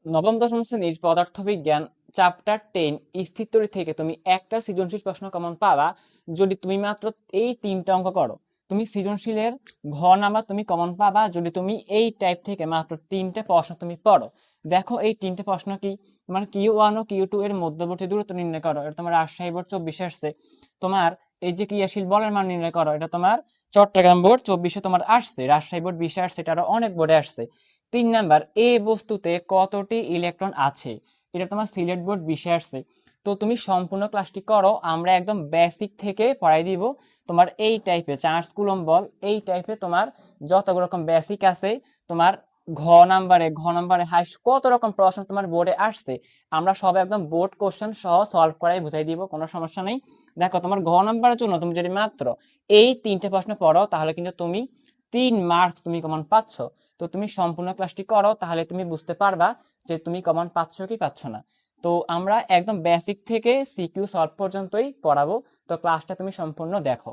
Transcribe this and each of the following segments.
নবম দশম শ্রেণীর পদার্থবিজ্ঞান চ্যাপ্টার 10 স্থির তড়িৎ থেকে তুমি একটা সৃজনশীল প্রশ্ন কমন পাবা যদি তুমি মাত্র এই 3টা অঙ্ক করো। তুমি সৃজনশীলের ঘ নাম্বার তুমি কমন পাবা যদি তুমি এই টাইপ থেকে মাত্র 3টে প্রশ্ন তুমি পড়ো। দেখো এই 3টে প্রশ্ন কি, তোমার Q1 ও Q2 এর মধ্যবর্তী দূরত্ব নির্ণয় করো, এটা তোমার রাজশাহী বোর্ড 24 আসছে। তোমার এই যে ক্রিয়াশীল বলের মান নির্ণয় করো, এটা তোমার চট্টগ্রাম বোর্ড 24 তোমার আসছে, রাজশাহী বোর্ড 20 আসছে, এটা আরো অনেক বোর্ডে আসছে। 3 নাম্বার, এ বস্তুতে কতটি ইলেকট্রন আছে, এটা তোমার সিলেট বোর্ড 20 আসছে। তো তুমি সম্পূর্ণ ক্লাসটি করো, আমরা একদম বেসিক থেকে পড়াই দিব। তোমার এই টাইপে চার্জ কুলম্ব বল, এই টাইপে তোমার যত রকম বেসিক আছে, তোমার ঘ নাম্বারে হাইস্ট কত রকম প্রশ্ন তোমার বোর্ডে আসছে, আমরা সব একদম বোর্ড কোশ্চেন সহ সলভ করাই বুঝাই দিব, কোনো সমস্যা নেই। দেখো তোমার ঘ নাম্বারের জন্য তুমি যদি মাত্র এই 3টে প্রশ্ন পড়ো তাহলে কিন্তু তুমি 3 মার্কস তুমি কমন পাচ্ছ। তো তুমি সম্পূর্ণ ক্লাসটি করো, তাহলে তুমি বুঝতে পারবা যে তুমি কমন পাচ্ছ কি পাচ্ছ না। তো আমরা একদম বেসিক থেকে সিকিউ সলভ পর্যন্তই পড়াবো, তো ক্লাসটা তুমি সম্পূর্ণ দেখো।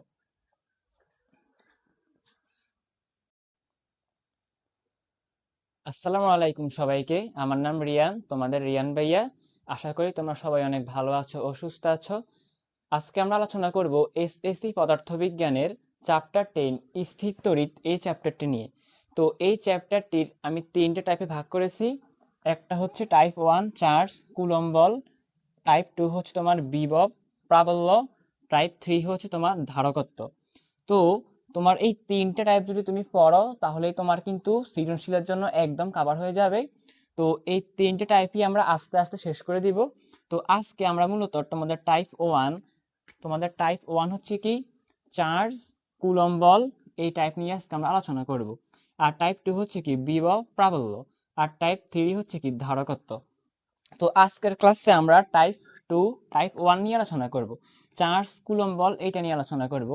আসসালামু আলাইকুম সবাইকে, আমার নাম রিয়ান, তোমাদের রিয়ান ভাইয়া। আশা করি তোমরা সবাই অনেক ভালো আছো ও সুস্থ আছো। আজকে আমরা আলোচনা করব এসএসসি পদার্থবিজ্ঞানের চ্যাপ্টার 10 স্থির তড়িৎ এই চ্যাপ্টারটি নিয়ে। তো এই চ্যাপ্টারটির আমি 3টে টাইপে ভাগ করেছি। একটা হচ্ছে টাইপ 1 চার্জ কুলম্ব বল, টাইপ 2 হচ্ছে তোমার বিভব প্রাবল্য, টাইপ 3 হচ্ছে তোমার ধারকত্ব। তো তোমার এই 3টে টাইপ যদি তুমি পড়ো তাহলে তোমার কিন্তু সৃজনশীলের জন্য একদম কভার হয়ে যাবে। তো এই 3টে টাইপই আমরা আস্তে আস্তে শেষ করে দিব। তো আজকে আমরা মূলত তোমাদের টাইপ 1 হচ্ছে কি চার্জ কুলম্ব বল, এই টাইপ নিয়ে আজকে আমরা আলোচনা করব। আর টাইপ 2 হচ্ছে কি বিভব প্রাবল্য, আর টাইপ 3 হচ্ছে কি ধারকত্ব। তো আজকের ক্লাসে আমরা টাইপ 2 টাইপ 1 নিয়ে আলোচনা করব। চার্জ কুলম্ব বল এইটা নিয়ে আলোচনা করব।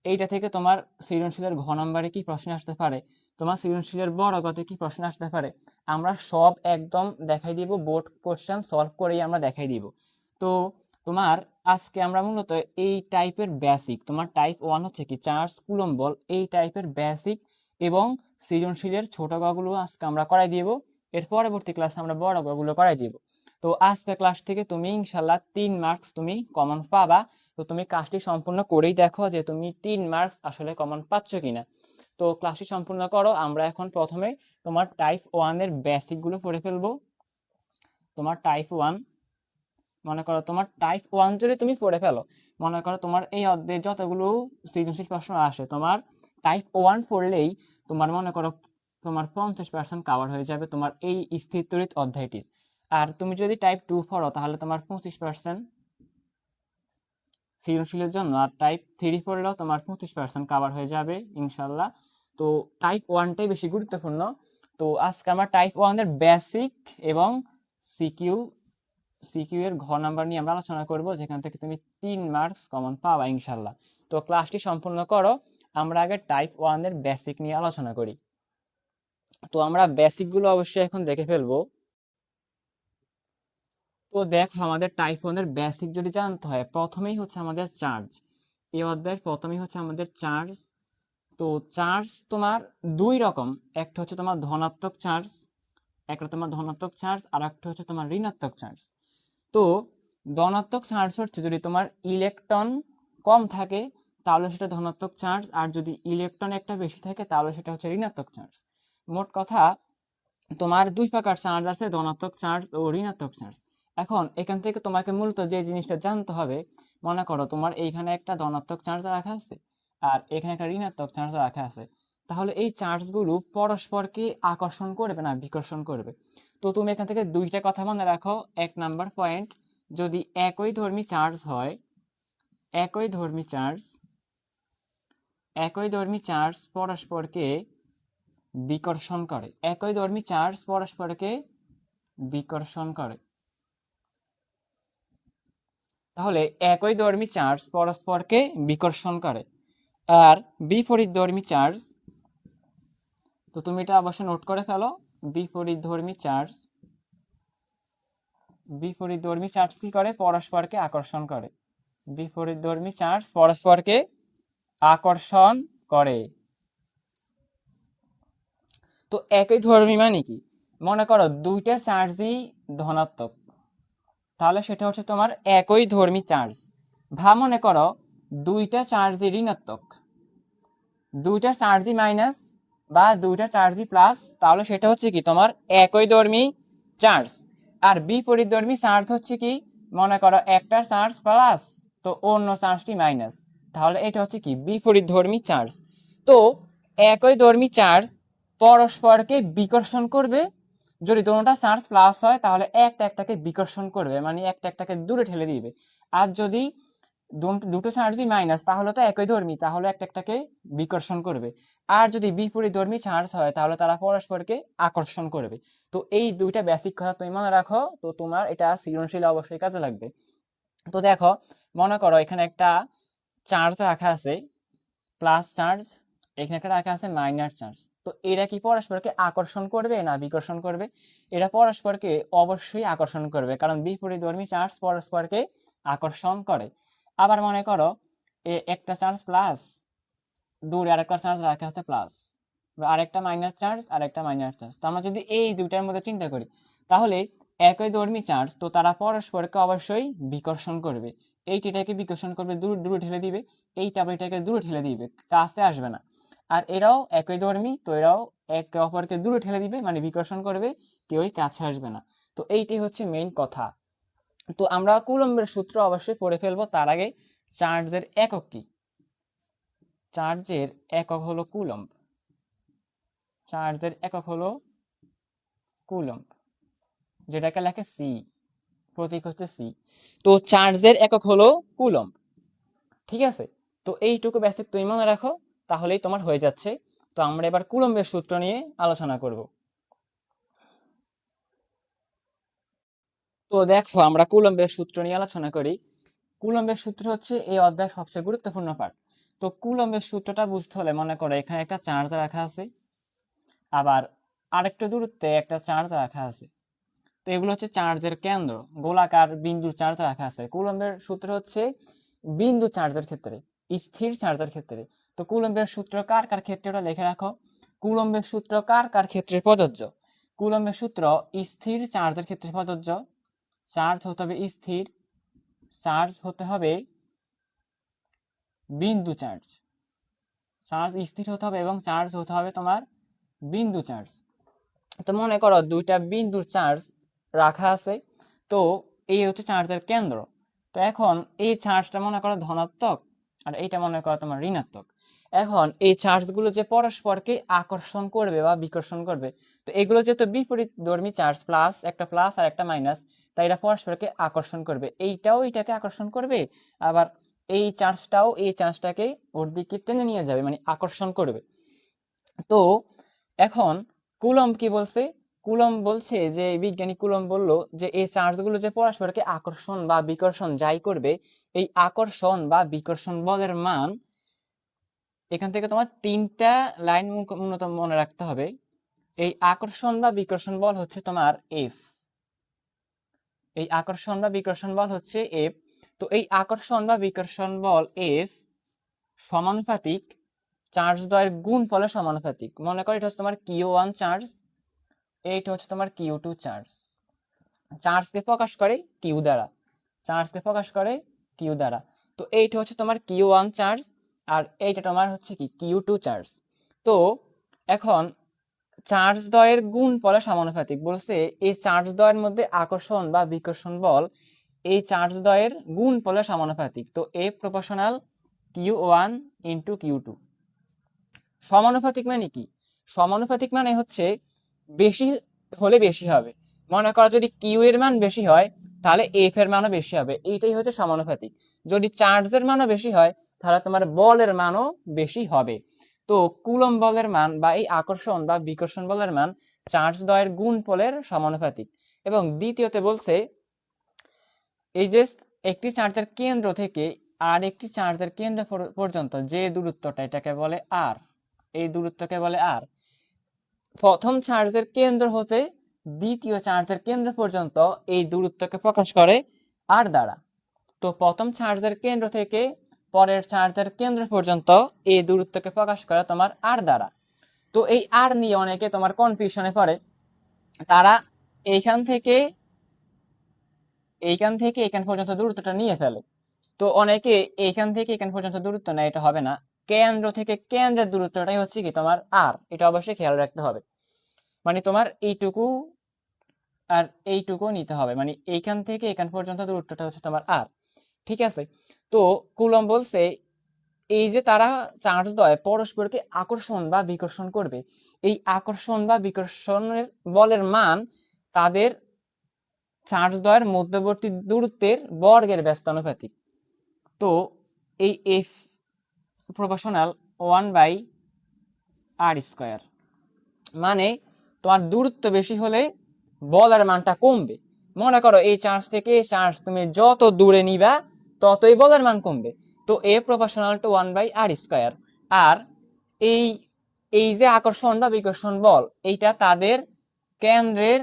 এইটা থেকে তোমার সৃজনশীলের ঘ নম্বরে কি প্রশ্ন আসতে পারে, তোমার সৃজনশীলের বড় গতে কি প্রশ্ন আসতে পারে, আমরা সব একদম দেখাই দিব, বোর্ড কোশ্চেন সলভ করেই আমরা দেখাই দিব। তো তোমার আজকে আমরা মূলত এই টাইপের বেসিক, তোমার টাইপ 1 হচ্ছে কি চার্জ কুলম্ব বল, এই টাইপের বেসিক এবং সৃজনশীলের ছোট গগুলো আজকে আমরা করাই দিব। এর পরবর্তী ক্লাসে আমরা বড় গগুলো করাই দিব। তো আজকের ক্লাস থেকে তুমি ইনশাল্লাহ 3 মার্কস তুমি কমন পাবা। তো তুমি কাজটি সম্পূর্ণ করেই দেখো যে তুমি 3 মার্কস আসলে কমন পাচ্ছ কিনা। তো ক্লাসটি সম্পূর্ণ করো। আমরা এখন প্রথমে তোমার টাইপ 1 এর বেসিক গুলো পড়ে ফেলবো। তোমার টাইপ 1, মনে করো তোমার টাইপ 1 যদি তুমি পড়ে ফেলো, মনে করো তোমার এই অধ্যায়ে যতগুলো সৃজনশীল প্রশ্ন আসে, তোমার টাইপ 1 পড়লেই তোমার মনে করো তোমার 50% কাভার হয়ে যাবে তোমার এই স্থির তড়িৎ অধ্যায়টির। আর তুমি যদি টাইপ 2 পড়ো তাহলে তোমার 25% সৃজনশীলের জন্য, আর টাইপ 3 পড়লেও তোমার 25% কাভার হয়ে যাবে ইনশাল্লাহ। তো টাইপ 1টাই বেশি গুরুত্বপূর্ণ। তো আজকে আমরা টাইপ 1 এর বেসিক এবং সিকিউ সিকিউ এর ঘ নাম্বার নিয়ে আমরা আলোচনা করব, যেখান থেকে তুমি 3 মার্কস কমন পাবা ইনশাল্লাহ। তো ক্লাসটি সম্পূর্ণ করো। আমরা আগে টাইপ 1 এর বেসিক নিয়ে আলোচনা করি। তো আমরা বেসিক গুলো অবশ্যই এখন দেখে ফেলবো। তো দেখো আমাদের টাইপ 1 এর বেসিক যদি জানতে হয়, প্রথমেই হচ্ছে আমাদের চার্জ। এই অধ্যায়ের প্রথমেই হচ্ছে আমাদের চার্জ। তো চার্জ তোমার দুই রকম, একটা হচ্ছে তোমার ধনাত্মক চার্জ, একটা তোমার ধনাত্মক চার্জ, আর একটা হচ্ছে তোমার ঋণাত্মক চার্জ। তো ধনাত্মক চার্জ হচ্ছে যদি তোমার ইলেকট্রন কম থাকে তাহলে সেটা ধনাত্মক চার্জ, আর যদি ইলেকট্রন একটা বেশি থাকে তাহলে সেটা হচ্ছে ঋণাত্মক চার্জ। মোট কথা তোমার দুই প্রকার চার্জ আছে, ধনাত্মক চার্জ ও ঋণাত্মক চার্জ। এখন এখান থেকে তোমাকে মূলত যে জিনিসটা জানতে হবে, মনে করো তোমার এইখানে একটা ধনাত্মক চার্জ রাখা আছে আর এখানে একটা ঋণাত্মক চার্জ রাখা আছে, তাহলে এই চার্জগুলো পরস্পরকে আকর্ষণ করবে না বিকর্ষণ করবে। তো তুমি এখান থেকে দুইটা কথা মনে রাখো। 1 নাম্বার পয়েন্ট, যদি একই ধর্মী চার্জ পরস্পরকে বিকর্ষণ করে, তাহলে একই ধর্মী চার্জ পরস্পরকে বিকর্ষণ করে। আর বিপরীতধর্মী চার্জ, তো তুমি এটা অবশ্যই নোট করে ফেলো, বিপরীতধর্মী চার্জ কি করে, পরস্পরকে আকর্ষণ করে। বিপরীতধর্মী চার্জ পরস্পরকে আকর্ষণ করে। তো একই ধর্মী মানে কি, মনে করো দুইটা চার্জই ধনাত্মক, তাহলে সেটা হচ্ছে তোমার একই ধর্মী চার্জ। মনে করো দুইটা চার্জই ঋণাত্মক, দুইটা চার্জই মাইনাস বা দুইটা চার্জই প্লাস, তাহলে সেটা হচ্ছে কি তোমার একই ধর্মী চার্জ। আর বিপরীতধর্মী চার্জ হচ্ছে কি, মনে করো একটা চার্জ প্লাস তো অন্য চার্জটি মাইনাস, তাহলে এটা হচ্ছে কি বিপরীতধর্মী চার্জ। তো একই ধর্মী চার্জ পরস্পরকে বিকর্ষণ করবে, যদি দুটোটা চার্জ প্লাস হয় তাহলে একটা একটাকে বিকর্ষণ করবে, মানে একটা একটাকে দূরে ঠেলে দিবে। আর যদি দুটো চার্জই মাইনাস তাহলে তো একই ধর্মী, তাহলে একটা একটাকে বিকর্ষণ করবে। আর যদি বিপরীত ধর্মী চার্জ হয় তাহলে তারা পরস্পরকে আকর্ষণ করবে। তো এই দুইটা বেসিক কথা তুমি মনে রাখো, তো তোমার এটা সৃজনশীল অবশ্যই কাজে লাগবে। তো দেখো, মনে করো এখানে একটা চার্জ রাখা আছে প্লাস চার্জ, এখানে একটা রাখা আছে মাইনাস চার্জ। তো এরা কি পরস্পরকে আকর্ষণ করবে না বিকর্ষণ করবে? এরা পরস্পরকে অবশ্যই আকর্ষণ করবে, কারণ বিপরীতধর্মী চার্জ পরস্পরকে আকর্ষণ করে। আবার মনে করো একটা চার্জ প্লাস, দূরে আরেকটা চার্জ রাখা আছে প্লাস, আরেকটা মাইনাস চার্জ আরেকটা মাইনাস চার্জ। তো আমরা যদি এই দুইটার মধ্যে চিন্তা করি তাহলে একই ধর্মী চার্জ, তো তারা পরস্পরকে অবশ্যই বিকর্ষণ করবে। এইটাকে বিকর্ষণ করবে, দূরে দূরে ঠেলে দিবে, এইটা আবার এটাকে দূরে ঠেলে দিবে, কাছে আসবে না। আর এরাও একই ধর্মী, তো এরাও একে অপরকে দূরে ঠেলে দিবে, মানে বিকর্ষণ করবে, কেউই কাছে আসবে না। তো এইটাই হচ্ছে মেইন কথা। তো আমরা কুলম্বের সূত্র অবশ্যই পড়ে ফেলবো, তার আগে চার্জের একক কি? চার্জের একক হলো কুলম্ব। চার্জের একক হলো কুলম্ব, যেটাকে লেখে সি, প্রতীক হচ্ছে সি। তো চার্জের একক হলো কুলম্ব, ঠিক আছে? তো এইটুকু বেসিক তুমি মনে রাখো, তাহলেই তোমার হয়ে যাচ্ছে। তো আমরা এবার কুলম্বের সূত্র নিয়ে আলোচনা করব। তো দেখো, আমরা কুলম্বের সূত্র নিয়ে আলোচনা করি। কুলম্বের সূত্র হচ্ছে এই অধ্যায়ের সবচেয়ে গুরুত্বপূর্ণ পার্ট। তো কুলম্বের সূত্রটা বুঝতে হলে মনে করো এখানে একটা চার্জ রাখা আছে, আবার আরেকটু দূরত্বে একটা চার্জ রাখা আছে। তো এগুলো হচ্ছে চার্জের কেন্দ্র, গোলাকার বিন্দু চার্জ রাখা আছে। কুলম্বের সূত্র হচ্ছে বিন্দু চার্জের ক্ষেত্রে, স্থির চার্জের ক্ষেত্রে। তো কুলম্বের সূত্র কার কার ক্ষেত্রে ওটা লিখে রাখো। কুলম্বের সূত্র কার কার ক্ষেত্রে প্রযোজ্য? কুলম্বের সূত্র স্থির চার্জের ক্ষেত্রে প্রযোজ্য। চার্জ হতে হবে স্থির, চার্জ হতে হবে বিন্দু চার্জ, চার্জ স্থির হতে হবে এবং চার্জ হতে হবে তোমার বিন্দু চার্জ। তো মনে করো দুইটা বিন্দুর চার্জ রাখা আছে, তো এই হচ্ছে চার্জের কেন্দ্র। তো এখন এই চার্জটা মনে করো ধনাত্মক, আর এইটা মনে করো তোমার ঋণাত্মক। এখন এই চার্জগুলো যে পরস্পরকে আকর্ষণ করবে বা বিকর্ষণ করবে, তো এগুলো যেহেতু বিপরীত ধর্মী চার্জ, প্লাস একটা প্লাস আর একটা মাইনাস, তাই এরা পরস্পরকে আকর্ষণ করবে। এইটাও এটাকে আকর্ষণ করবে, আবার এই চার্জটাও এই চার্জটাকে ওর দিকে টেনে নিয়ে যাবে, মানে আকর্ষণ করবে। তো এখন কুলম্ব কি বলছে? কুলম্ব বলছে যে, বিজ্ঞানী কুলম্ব বলল যে এই চার্জগুলো যে পরস্পরকে আকর্ষণ বা বিকর্ষণ যাই করবে, এই আকর্ষণ বা বিকর্ষণ বলের মান, এখান থেকে তোমার তিনটা লাইন মূলত মনে রাখতে হবে। এই আকর্ষণ বা বিকর্ষণ বল হচ্ছে তোমার এফ, এই আকর্ষণ বা বিকর্ষণ বল হচ্ছে এফ। তো এই আকর্ষণ বা বিকর্ষণ বল এফ সমানুপাতিক চার্জ দ্বয়ের গুণফলের সমানুপাতিক। মনে করো এটা হচ্ছে তোমার Q1 চার্জ, এইটা হচ্ছে তোমার Q2 চার্জ। চার্জকে প্রকাশ করে কিউ দ্বারা, চার্জকে প্রকাশ করে কিউ দ্বারা। তো এইটা হচ্ছে তোমার Q1 চার্জ, আর এইটা তোমার হচ্ছে কি Q2 চার্জ। তো এখন চার্জ দ্বয়ের গুণফলের সমানুপাতিক বলছে, এই চার্জ দ্বয়ের মধ্যে আকর্ষণ বা বিকর্ষণ বল এই চার্জ দ্বয়ের গুণফলের সমানুপাতিক। তো F proportional Q1 into Q2। সমানুপাতিক মানে কি? সমানুপাতিক মানে হচ্ছে বেশি হলে বেশি হবে। মনে করো যদি কিউ এর মান বেশি হয় তাহলে এফ এর মানও বেশি হবে, এইটাই হচ্ছে সমানুপাতিক। যদি চার্জের মানও বেশি হয় তাহলে তোমার বলের মানও বেশি হবে। তো কুলম্ব বলের মান বা এই আকর্ষণ বা বিকর্ষণ বলের মান চার্জ দ্বয়ের গুণফলের সমানুপাতিক। এবং দ্বিতীয়তে বলছে এই যে একটি চার্জের কেন্দ্র থেকে আর একটি চার্জের কেন্দ্র পর্যন্ত যে দূরত্বটা, এটাকে বলে আর, এই দূরত্বকে বলে আর। প্রথম চার্জের কেন্দ্র হতে দ্বিতীয় চার্জের কেন্দ্র পর্যন্ত এই দূরত্বকে প্রকাশ করে আর দ্বারা। তো প্রথম চার্জের কেন্দ্র থেকে পরের চার্জের কেন্দ্র পর্যন্ত এই দূরত্বকে প্রকাশ করে তোমার আর দ্বারা। তো এই আর নিয়ে অনেকে তোমার কনফিউশনে পড়ে, তারা এইখান থেকে এখান পর্যন্ত দূরত্বটা নিয়ে ফেলে। তো অনেকে এইখান থেকে এখান পর্যন্ত দূরত্ব নেয়, এটা হবে না। কেন্দ্র থেকে কেন্দ্রের দূরত্বটাই হচ্ছে কি তোমার আর, এটা অবশ্যই খেয়াল রাখতে হবে। মানে তোমার এইটুকু আর এইটুকু নিতে হবে, মানে এইখান থেকে এখান পর্যন্ত দূরত্বটা হচ্ছে তোমার আর। ঠিক আছে, তো কুলম্ব বলছে এই যে তারা চার্জ দ্বয় পরস্পরকে আকর্ষণ বা বিকর্ষণ করবে, এই আকর্ষণ বা বিকর্ষণের বলের মান তাদের চার্জ দ্বয়ের মধ্যবর্তী দূরত্বের বর্গের ব্যস্তানুপাতিক। তো এই এফ প্রপোর্শনাল 1/r², মানে তোমার দূরত্ব বেশি হলে বলের মানটা কমবে। মনে করো এই চার্জ থেকে চার্জ তুমি যত দূরে নিবা ততই বলের মান কমবে। তো এ প্রপোর্শনাল টু 1/r²। আর এই এই যে আকর্ষণ বা বিকর্ষণ বল, এইটা তাদের কেন্দ্রের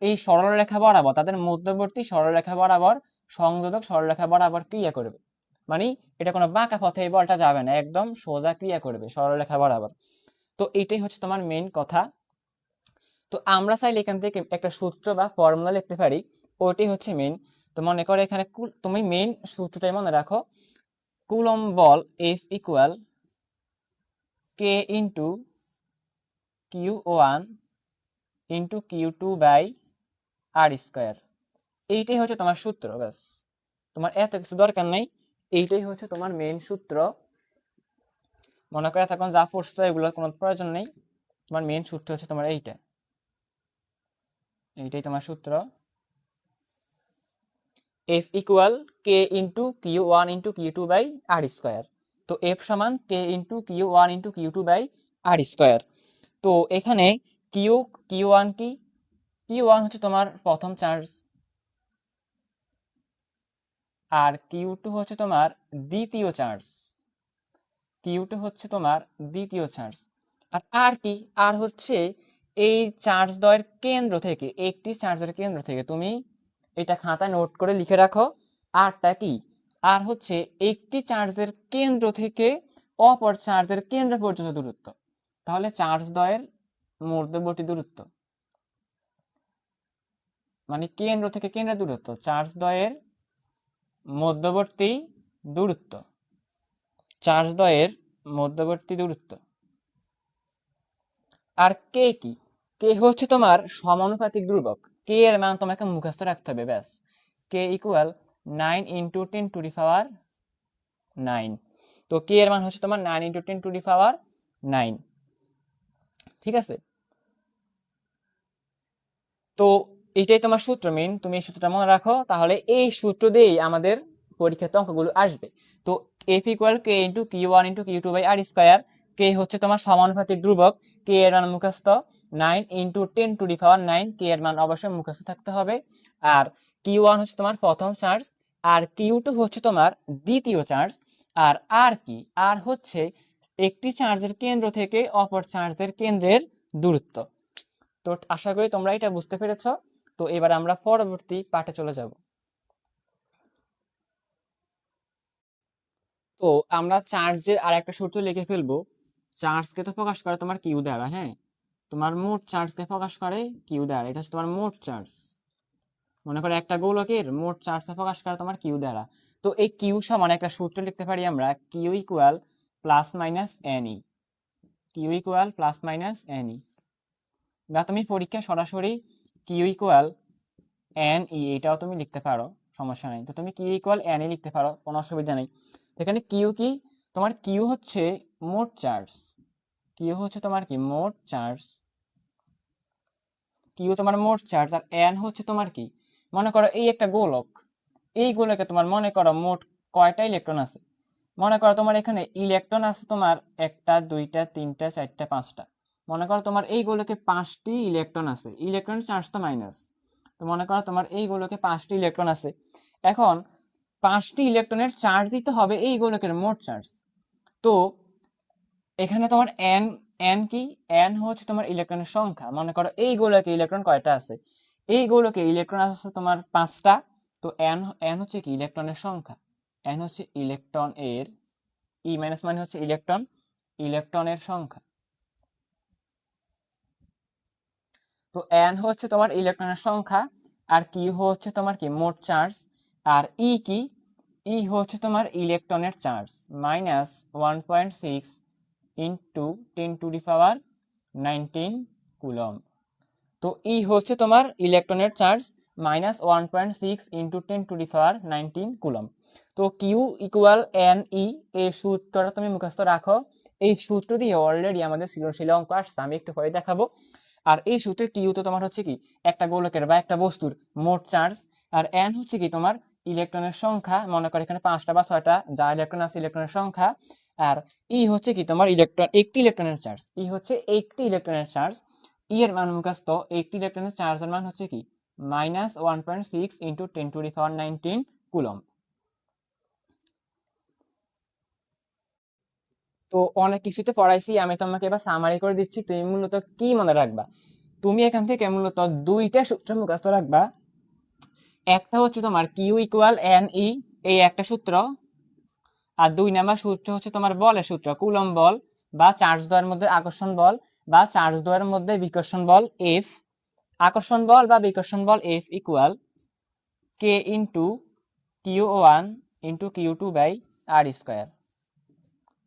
এই সরলরেখা বরাবর, তাদের মধ্যবর্তী সরলরেখা বরাবর, সংযোজক সরলরেখা বরাবর ক্রিয়া করবে। মানে এটা কোনো বাঁকা পথে এই বলটা যাবে না, একদম সোজা ক্রিয়া করবে সরলরেখা বরাবর। তো এইটাই হচ্ছে তোমার মেইন কথা। তো আমরা চাইলে এখান থেকে একটা সূত্র বা ফর্মুলা লিখতে পারি, ওইটাই হচ্ছে মেইন। তো মনে করো এখানে তুমি মেইন সূত্রটাই মনে রাখো, কুলম্ব বল F equal K into Q1 into Q2/r²। এইটাই হচ্ছে তোমার সূত্র, ব্যাস। তোমার এত কিছু দরকার নাই, এইটাই হচ্ছে তোমার মেইন সূত্র। মনে করে তখন যা পড়ছো এগুলোর কোনো প্রয়োজন নেই, তোমার মেইন সূত্র হচ্ছে তোমার এইটাই তোমার সূত্র। F equal K into Q1 into Q2/r²। তো F সমান কে ইন্টু Q1 ইন্টু Q2/r²। তো এখানে Q1 কি, Q1 হচ্ছে তোমার প্রথম চার্জ, আর Q2 হচ্ছে তোমার দ্বিতীয় চার্জ। Q2 হচ্ছে তোমার দ্বিতীয় চার্জ। আর কি, আর হচ্ছে এই চার্জ দ্বয়ের কেন্দ্র থেকে, একটি চার্জের কেন্দ্র থেকে, তুমি এটা খাতায় নোট করে লিখে রাখো। আরটা কি, আর হচ্ছে একটি চার্জের কেন্দ্র থেকে অপর চার্জের কেন্দ্র পর্যন্ত দূরত্ব। তাহলে চার্জ দ্বয়ের মধ্যবর্তী দূরত্ব, মানে কেন্দ্র থেকে কেন্দ্রের দূরত্ব, চার্জ দ্বয়ের মধ্যবর্তী দূরত্ব, চার্জ দ্বয়ের মধ্যবর্তী দূরত্ব। আর কে কি, কে হচ্ছে তোমার সমানুপাতিক ধ্রুবক। কে এর মান তোমাকে মুখস্থ রাখতে হবে, ব্যাস। K equal 9 into 10⁹9। তো কে এর মান হচ্ছে তোমার 9 ইন্টু 10⁹9। ঠিক আছে, তো এইটাই তোমার সূত্র মেইন, তুমি এই সূত্রটা মনে রাখো, তাহলে এই সূত্র দিয়েই আমাদের পরীক্ষাতে অঙ্কগুলো আসবে। তো F equal K into Q1 into Q2/r²। কে হচ্ছে তোমার সমানুপাতিক ধ্রুবক, কে এর মান মুখস্থ, 9 ইন্টু 10⁹9, কে এর মান অবশ্যই মুখস্থ থাকতে হবে। আর Q1 হচ্ছে তোমার প্রথম চার্জ, আর Q2 হচ্ছে তোমার দ্বিতীয় চার্জ। আর কি, আর হচ্ছে একটি চার্জের কেন্দ্র থেকে অপর চার্জের কেন্দ্রের দূরত্ব। তো আশা করি তোমরা এটা বুঝতে পেরেছো। তো এবার আমরা পরবর্তী পার্টে চলে যাব। তো আমরা চার্জের আর একটা সূত্র লিখে ফেলবো। চার্জকে তো প্রকাশ করে তোমার কিউ দ্বারা, হ্যাঁ, তোমার মোট চার্জকে প্রকাশ করে কিউ দ্বারা, এটা হচ্ছে তোমার মোট চার্জ। মনে করো একটা গোলকের মোট চার্জকে প্রকাশ করে তোমার কিউ দ্বারা। তো এই কিউ সমান একটা সূত্র লিখতে পারি আমরা, Q equal plus minus N E. Q equal plus minus N E, বা তুমি পরীক্ষা সরাসরি কিউ ইকুয়াল এন ই এটাও তুমি লিখতে পারো, সমস্যা নেই। তো তুমি কিউ ইকুয়াল এন ই লিখতে পারো, কোনো অসুবিধা নেই। এখানে কিউ কি, তোমার কিউ হচ্ছে মোট চার্জ, কিউ হচ্ছে তোমার কি মোট চার্জ, কিউ তোমার মোট চার্জ। আর এন হচ্ছে তোমার কি, মনে করো এই একটা গোলক, এই গোলকে তোমার মনে করো মোট কয়টা ইলেকট্রন আছে। মনে করো তোমার এখানে ইলেকট্রন আছে তোমার একটা, দুইটা, তিনটা, চারটা, পাঁচটা। মনে করো তোমার এই গোলকে 5টি ইলেকট্রন আছে, ইলেকট্রন চার্জ তো মাইনাস। তো মনে করো তোমার এই গোলকে 5টি ইলেকট্রন আছে। এখন 5টি ইলেকট্রনের চার্জ দিতে হবে এই গোলকের মোট চার্জ। তো এখানে তোমার এন, এন কি, এন হচ্ছে তোমার ইলেকট্রনের সংখ্যা। মনে করো এই গোলকে ইলেকট্রন কয়টা আছে, এই গোলকে ইলেকট্রন আছে তোমার 5টা। তো এন, এন হচ্ছে কি ইলেকট্রনের সংখ্যা, এন হচ্ছে ইলেকট্রন এর, ই মাইনাস মানে হচ্ছে ইলেকট্রন, ইলেকট্রনের সংখ্যা। তো তো এন হচ্ছে তোমার ইলেকট্রনের সংখ্যা, আর কিউ হচ্ছে তোমার কি মোট চার্জ, আর ই কি, ই হচ্ছে তোমার ইলেকট্রনের চার্জ, -1.6 ইন্টু 10⁻19 কুলম। তো ই হচ্ছে তোমার ইলেকট্রনের চার্জ -1.6 ইন্টু 10⁻19 কুলম। তো কিউ ইকুয়াল এন ই, এই সূত্রটা তুমি মুখস্থ রাখো। এই সূত্র দিয়ে অলরেডি আমাদের সৃজনশীল অঙ্ক আসছে, আমি একটু পরে দেখাবো। আর এই সূত্রের কিউ তো তোমার হচ্ছে কি একটা গোলকের বা একটা বস্তুর মোট চার্জ, আর এন হচ্ছে কি তোমার ইলেকট্রনের সংখ্যা, মনে করো এখানে 5টা বা 6টা যা ইলেকট্রন আছে ইলেকট্রনের সংখ্যা, আর ই হচ্ছে কি তোমার একটি ইলেকট্রনের চার্জ, ই হচ্ছে একটি ইলেকট্রনের চার্জ। ই এর মান মুখস্থ, একটি ইলেকট্রনের চার্জের মান হচ্ছে কি -1.6 ইন্টু 10⁻19 কুলম। তো অনেক কিছুতে পড়াইছি, আমি তোমাকে এবার সামারি করে দিচ্ছি, তুমি মূলত কি মনে রাখবা। তুমি এখান থেকে মূলত দুইটা সূত্র মুখস্থ রাখবা। একটা হচ্ছে তোমার কিউ ইকুয়াল এন ই, এই একটা সূত্র, আর 2 নাম্বার সূত্র হচ্ছে তোমার বলের সূত্র, কুলম্ব বল বা চার্জ দ্বয়ের মধ্যে আকর্ষণ বল বা চার্জ দ্বয়ের মধ্যে বিকর্ষণ বল এফ। আকর্ষণ বল বা বিকর্ষণ বল F equal K into Q one into Q two by R square.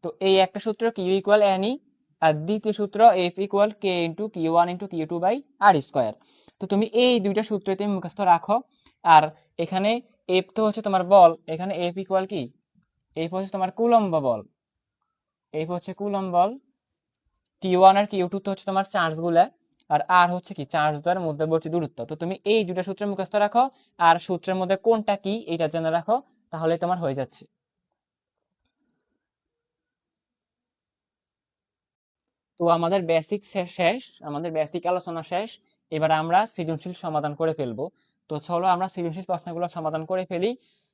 তো এই একটা সূত্র কিউ ইকুয়াল এন ই, আর দ্বিতীয় সূত্র F equal K into Q one into Q two by R square. তো তুমি এই দুইটা সূত্র তুমি মুখস্থ রাখো। আর এখানে এফ তো হচ্ছে তোমার বল, এখানে এফ ইকুয়াল কি, এফ হচ্ছে তোমার কুলম্ব বল, এফ হচ্ছে কুলম্ব বল। কিউ1 আর কিউ2 তো হচ্ছে তোমার চার্জ গুলা, আর হচ্ছে কি চার্জ দ্বয়ের মধ্যবর্তী দূরত্ব। তো তুমি এই দুটা সূত্র মুখস্থ রাখো, আর সূত্রের মধ্যে কোনটা কি এটা জেনে রাখো, তাহলে তোমার হয়ে যাচ্ছে। তো আমাদের বেসিক শেষ, আমাদের বেসিক আলোচনা শেষ। এবার আমরা সৃজনশীল সমাধান করে ফেলবো। তো চলো আমরা সৃজনশীল প্রশ্নগুলো সমাধান করে ফেলি।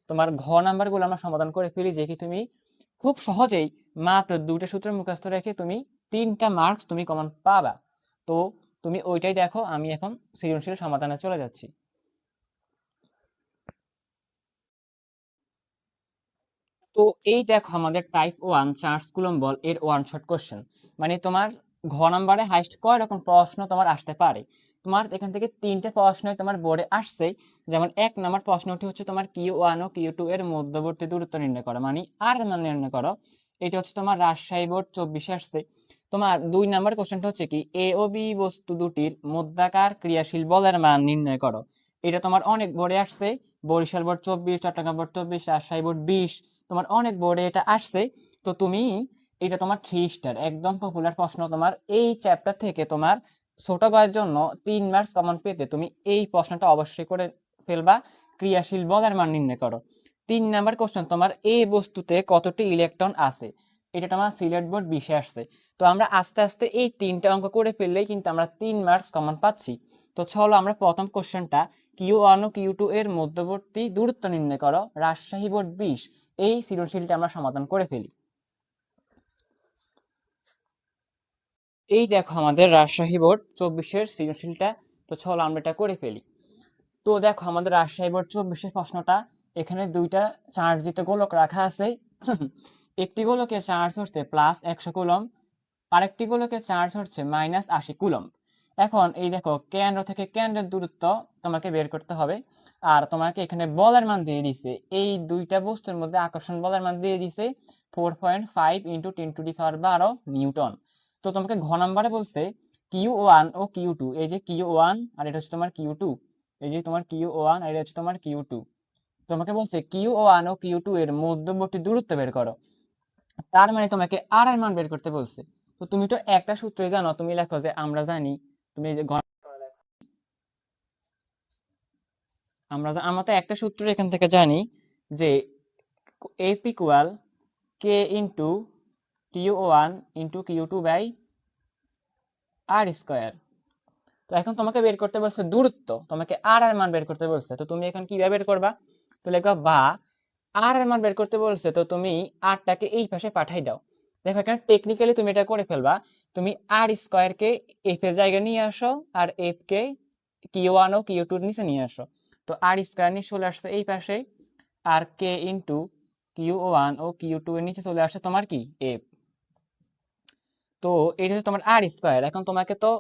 তোমার ঘ নাম্বার গুলো আমরা সমাধান করে ফেলি, যে কি তুমি খুব সহজেই মাত্র দুইটা সূত্র মুখস্থ রেখে তুমি 3টা মার্কস তুমি কমন পাবা। তো তুমি ওইটাই দেখো, আমি এখন সৃজনশীল সমাধানে চলে যাচ্ছি। তো এই দেখো আমাদের টাইপ 1 চার্জ কুলম্ব বল এর ওয়ান শট কোশ্চেন, মানে তোমার ঘ নাম্বারে হাইস্ট কয় রকম প্রশ্ন তোমার আসতে পারে। তোমার এখান থেকে 3টে প্রশ্ন তোমার বোর্ডে আসছে। যেমন 1 নম্বর প্রশ্নটি হচ্ছে তোমার কিউ1 ও কিউ2 এর মধ্যবর্তী দূরত্ব নির্ণয় করো, মানে আর মান নির্ণয় করো। এটা হচ্ছে তোমার রাজশাহী বোর্ড 24 আসছে। তোমার 2 নম্বর কোশ্চেনটা হচ্ছে কি এ ও বি বস্তু দুটির মধ্যাকার ক্রিয়াশীল বলের মান নির্ণয় করো। এটা তোমার অনেক বোর্ডে আসছে, Barishal board 24, Chattogram board 24, Rajshahi board 20, তোমার অনেক বোর্ডে এটা আসছে। তো তুমি এটা তোমার 3 স্টার একদম পপুলার প্রশ্ন, তোমার এই চ্যাপ্টার থেকে তোমার ছোট গয়ের জন্য 3 মার্কস কমন পেতে তুমি এই প্রশ্নটা অবশ্যই করে ফেলবা। ক্রিয়াশীল বলের মান নির্ণয় করো। 3 নম্বর কোশ্চেন তোমার এই বস্তুতে কতটি ইলেকট্রন আছে, এটা তোমার সিলেট বোর্ড 20 আসছে। তো আমরা আস্তে আস্তে এই 3টা অঙ্ক করে ফেললেই কিন্তু আমরা 3 মার্কস কমন পাচ্ছি। তো চলো আমরা প্রথম কোশ্চেনটা কিউ1 ও কিউ2 এর মধ্যবর্তী দূরত্ব নির্ণয় করো, রাজশাহী বোর্ড 20, এই সৃজনশীলটা আমরা সমাধান করে ফেলি। এই দেখো আমাদের রাজশাহী বোর্ড 24-এর সৃজনশীলটা। তো চলো আমরা এটা করে ফেলি। তো দেখো আমাদের রাজশাহী বোর্ড 24-এর প্রশ্নটা, এখানে দুইটা চার্জিত গোলক রাখা আছে। একটি গোলকে চার্জ হচ্ছে +100 কুলম, আরেকটি গোলকে চার্জ হচ্ছে -80 কুলম। এখন এই দেখো কেন্দ্র থেকে কেন্দ্রের দূরত্ব তোমাকে বের করতে হবে, আর তোমাকে এখানে বলের মান দিয়ে দিছে, এই দুইটা বস্তুর মধ্যে আকর্ষণ বলের মান দিয়ে দিছে 4.5 ইন্টু 10⁻12 নিউটন। তো তোমাকে ঘ নাম্বারে বলছে কিউ1 ও কিউ2, এই যে কিউ1 আর এটা হচ্ছে তোমার কিউ2, এই যে তোমার কিউ1 আর এটা হচ্ছে তোমার কিউ2। তোমাকে বলছে কিউ1 ও কিউ2 এর মধ্যবর্তী দূরত্ব বের করো, তার মানে তোমাকে আর এর মান বের করতে বলছে। তো তুমি তো একটা সূত্রই জানো, তুমি লেখো যে আমরা জানি, তুমি এই যে আমরা তো একটা সূত্র এখান থেকে জানি যে F equal K into Q one into Q two by R square. তো এখন তোমাকে বের করতে বলছে দূরত্ব, তোমাকে আর এর মান বের করতে বলছে। তো তুমি এখন কিভাবে বের করবা, তো লেখো বা আর এর মান বের করতে বলছে, তো তুমি আরটাকে এই পাশে পাঠাই দাও। দেখো এখানে টেকনিক্যালি তুমি এটা করে ফেলবা, তুমি আর স্কোয়ারকে এফ এর জায়গায় নিয়ে আসো, আর এফ কে কিউ1 ও কিউ2 এর নিচে নিয়ে আসো। তো আর স্কোয়ার নিয়ে চলে আসছে এই পাশে, আর কে ইন্টু কিউ1 ও কিউ2 এর নিচে চলে আসছে তোমার কি এফ। তো এটা হচ্ছে তোমার আর স্কোয়ার। এখন তোমাকে তো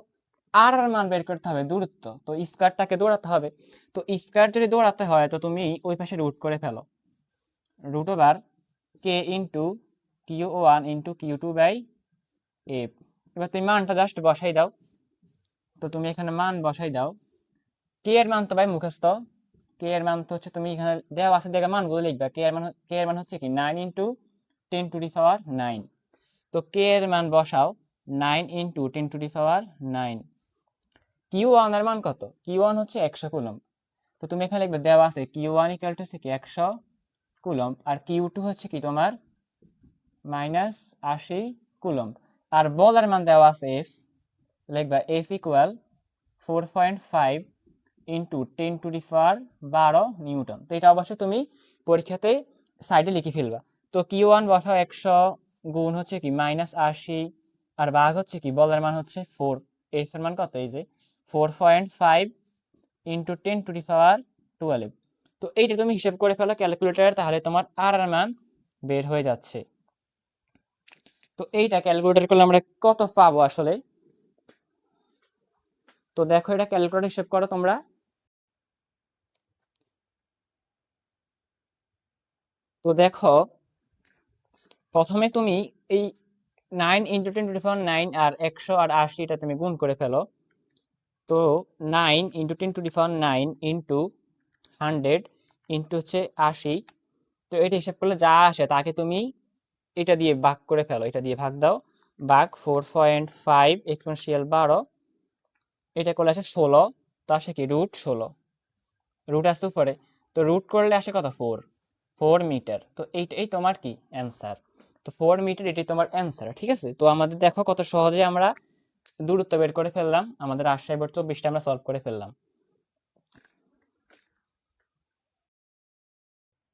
আর মান বের করতে হবে, দূরত্ব। তো স্কয়ারটাকে দৌড়াতে হবে। তো স্কয়ার যদি দৌড়াতে হয় তো তুমি ওই পাশে রুট করে ফেলো, root over K into Q1 into Q2/f। এবার তুমি মানটা জাস্ট বসাই দাও। তো তুমি এখানে মান বসাই দাও। কে এর মান তো ভাই মুখস্থ, কে এর মান তো হচ্ছে তুমি এখানে দেওয়া আছে দেখে মানগুলো লিখবা। কে এর মান হচ্ছে কি 9 ইন্টু 10⁹9। তো কে এর মান বসাও 9 ইন্টু 10⁹9। Q1 এর মান কত? Q1 হচ্ছে 100 কুলম্ব। তো তুমি এখানে লিখবে দেওয়া আছে Q1 ইকুয়াল টু হচ্ছে কি 100 কুলম্ব, আর Q2 হচ্ছে কি তোমার -80 কুলম্ব। আর বলের মান দেওয়া আছে F, লিখবা F ইকুয়াল 4.5 ইন্টু 10⁻12 নিউটন। তো এটা অবশ্যই তুমি পরীক্ষাতে সাইডে লিখে ফেলবা। তো Q1 বসাও 100 গুণ হচ্ছে কি -80, আর ভাগ হচ্ছে কি বলের মান হচ্ছে 4, F এর মান কত? এই যে 4.5 ইন্টু 10⁻12। তো এইটা তুমি হিসাব করে ফেলো ক্যালকুলেটরে, তাহলে তোমার আর এর মান বের হয়ে যাচ্ছে। তো এইটা ক্যালকুলেটর করলে আমরা কত পাবো আসলে? তো দেখো এটা ক্যালকুলেটর হিসাব করো তোমরা। তো দেখো প্রথমে তুমি এই 9 ইন্টু 10⁹9 আর 100 আর 80 এটা তুমি গুণ করে ফেলো। তো 9 ইন্টু 10⁹9 ইন্টু 100 ইন্টু হচ্ছে 80। তো এটা হিসাব করলে যা আসে তাকে তুমি এটা দিয়ে ভাগ করে ফেলো, এটা দিয়ে ভাগ দাও, ভাগ 4.5 এক্সপোনেনশিয়াল 12, এটা করলে আসে 16। তো আসে কি √16, রুট আসতে উপরে। তো রুট করলে আসে কত? 4 মিটার। তো এইটাই তোমার কি অ্যান্সার। তো 4 মিটার এটাই তোমার অ্যান্সার। ঠিক আছে, তো আমাদের দেখো কত সহজে আমরা দূরত্ব বের করে ফেললাম, আমাদের 28/24 আমরা সলভ করে ফেললাম।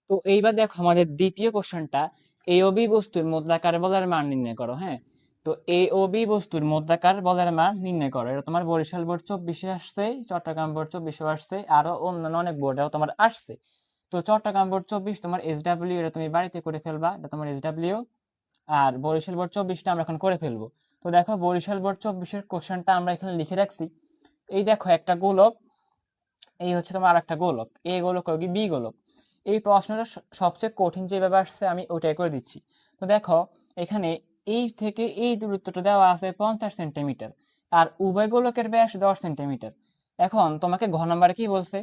তো এইবার দেখো আমাদের দ্বিতীয় কোশ্চেনটা, এ ও বি বস্তুর মধ্যাকার বলের মান নির্ণয় করো। হ্যাঁ, তো এ ও বি বস্তুর মধ্যাকার বলের মান নির্ণয় করো। এটা তোমার বরিশাল বোর্ড 24-এ আসছে, চট্টগ্রাম বোর্ড 24-এও আসছে, আরো অন্যান্য অনেক বোর্ডেও তোমার আসছে। তো চট্টগ্রাম বোর্ড 24 তোমার SW, এটা তুমি বাড়িতে করে ফেলবা, এটা তোমার SW। আর বরিশাল বোর্ড 24টা আমরা এখন করে ফেলবো। তো দেখো বরিশাল বোর্ড 24-এর কোশ্চেনটা আমরা এখানে লিখে রাখছি। এই দেখো একটা গোলক, এই হচ্ছে তোমার আরেকটা গোলক, এ গোলক কি বি গোলক। এই প্রশ্নটা সবচেয়ে কঠিন যেভাবে আসছে আমি ওটাই করে দিচ্ছি। তো দেখো এখানে এই থেকে এই দূরত্বটা দেওয়া আছে 50 সেন্টিমিটার, আর উভয় গোলকের ব্যাস 10 সেন্টিমিটার। এখন তোমাকে ঘ নাম্বারে কি বলছে?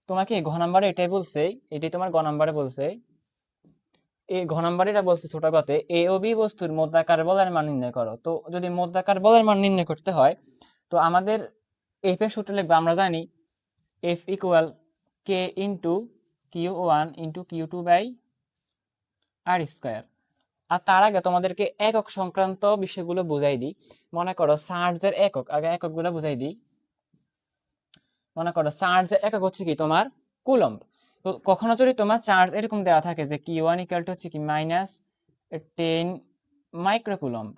তোমাকে ঘ নাম্বারে এটাই বলছে, এটাই তোমার ঘ নাম্বারে বলছে। এই ঘ নাম্বারে এটা বলছে ছোট গতে এ ও বি বস্তুর মধ্যাকার বলের মান নির্ণয় করো। তো যদি মধ্যাকার বলের মান নির্ণয় করতে হয় তো আমাদের এফ এর সূত্র লিখবো, আমরা জানি F equal K into Q1 into Q2/r²। আর তার আগে তোমাদেরকে একক সংক্রান্ত বিষয়গুলো বুঝাই দিই। মনে করো চার্জের একক, আগে এককগুলো বুঝাই দিই। মনে করো চার্জের একক হচ্ছে কি তোমার কুলম্ব। তো কখনো যদি তোমার চার্জ এরকম দেওয়া থাকে যে Q1 ইকুয়াল টু হচ্ছে কি -10 মাইক্রোকুলম্ব,